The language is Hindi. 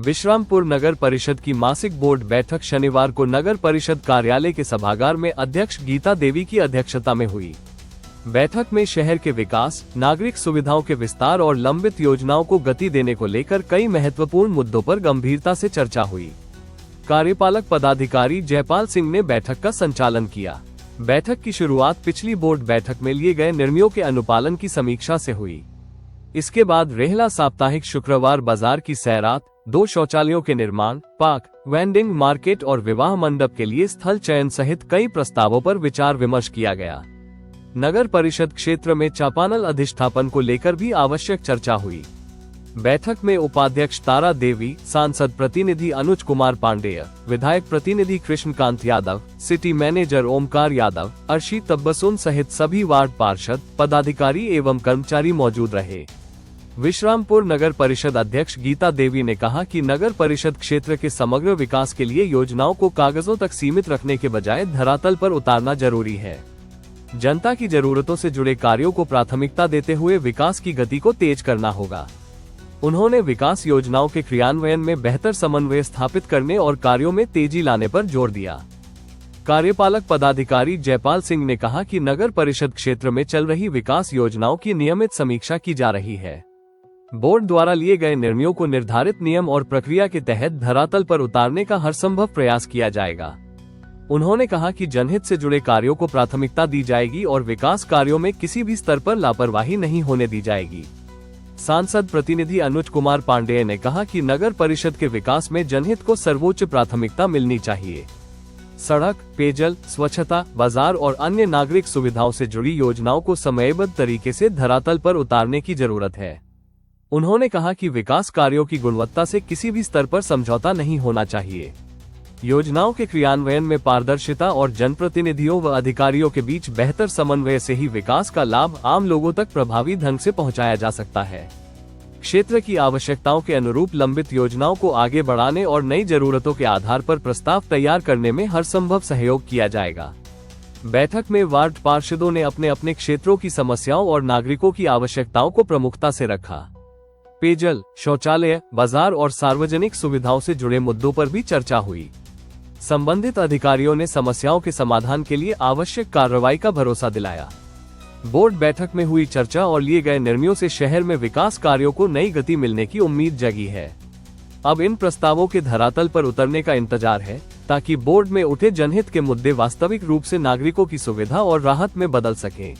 विश्रामपुर नगर परिषद की मासिक बोर्ड बैठक शनिवार को नगर परिषद कार्यालय के सभागार में अध्यक्ष गीता देवी की अध्यक्षता में हुई। बैठक में शहर के विकास, नागरिक सुविधाओं के विस्तार और लंबित योजनाओं को गति देने को लेकर कई महत्वपूर्ण मुद्दों पर गंभीरता से चर्चा हुई। कार्यपालक पदाधिकारी जयपाल सिंह ने बैठक का संचालन किया। बैठक की शुरुआत पिछली बोर्ड बैठक में लिए गए निर्णयों के अनुपालन की समीक्षा से हुई। इसके बाद रेहला साप्ताहिक शुक्रवार बाजार की सैरात, 2 शौचालयों के निर्माण, पार्क, वेंडिंग मार्केट और विवाह मंडप के लिए स्थल चयन सहित कई प्रस्तावों पर विचार विमर्श किया गया। नगर परिषद क्षेत्र में चापानल अधिष्ठापन को लेकर भी आवश्यक चर्चा हुई। बैठक में उपाध्यक्ष तारा देवी, सांसद प्रतिनिधि अनुज कुमार पांडेय, विधायक प्रतिनिधि कृष्णकांत यादव, सिटी मैनेजर ओमकार यादव, अर्शी तब्बसुन सहित सभी वार्ड पार्षद, पदाधिकारी एवं कर्मचारी मौजूद रहे। विश्रामपुर नगर परिषद अध्यक्ष गीता देवी ने कहा कि नगर परिषद क्षेत्र के समग्र विकास के लिए योजनाओं को कागजों तक सीमित रखने के बजाय धरातल पर उतारना जरूरी है। जनता की जरूरतों से जुड़े कार्यों को प्राथमिकता देते हुए विकास की गति को तेज करना होगा। उन्होंने विकास योजनाओं के क्रियान्वयन में बेहतर समन्वय स्थापित करने और कार्यों में तेजी लाने पर जोर दिया। कार्यपालक पदाधिकारी जयपाल सिंह ने कहा कि नगर परिषद क्षेत्र में चल रही विकास योजनाओं की नियमित समीक्षा की जा रही है। बोर्ड द्वारा लिए गए निर्णयों को निर्धारित नियम और प्रक्रिया के तहत धरातल पर उतारने का हर संभव प्रयास किया जाएगा। उन्होंने कहा कि जनहित से जुड़े कार्यों को प्राथमिकता दी जाएगी और विकास कार्यों में किसी भी स्तर पर लापरवाही नहीं होने दी जाएगी। सांसद प्रतिनिधि अनुज कुमार पांडेय ने कहा कि नगर परिषद के विकास में जनहित को सर्वोच्च प्राथमिकता मिलनी चाहिए। सड़क, पेयजल, स्वच्छता, बाजार और अन्य नागरिक सुविधाओं से जुड़ी योजनाओं को समयबद्ध तरीके से धरातल पर उतारने की जरूरत है। उन्होंने कहा कि विकास कार्यों की गुणवत्ता से किसी भी स्तर पर समझौता नहीं होना चाहिए। योजनाओं के क्रियान्वयन में पारदर्शिता और जनप्रतिनिधियों व अधिकारियों के बीच बेहतर समन्वय से ही विकास का लाभ आम लोगों तक प्रभावी ढंग से पहुंचाया जा सकता है। क्षेत्र की आवश्यकताओं के अनुरूप लंबित योजनाओं को आगे बढ़ाने और नई जरूरतों के आधार पर प्रस्ताव तैयार करने में हर संभव सहयोग किया जाएगा। बैठक में वार्ड पार्षदों ने अपने अपने क्षेत्रों की समस्याओं और नागरिकों की आवश्यकताओं को प्रमुखता से रखा। पेयजल, शौचालय, बाजार और सार्वजनिक सुविधाओं से जुड़े मुद्दों पर भी चर्चा हुई। संबंधित अधिकारियों ने समस्याओं के समाधान के लिए आवश्यक कार्रवाई का भरोसा दिलाया। बोर्ड बैठक में हुई चर्चा और लिए गए निर्णयों से शहर में विकास कार्यों को नई गति मिलने की उम्मीद जगी है। अब इन प्रस्तावों के धरातल पर उतरने का इंतजार है ताकि बोर्ड में उठे जनहित के मुद्दे वास्तविक रूप से नागरिकों की सुविधा और राहत में बदल सकें।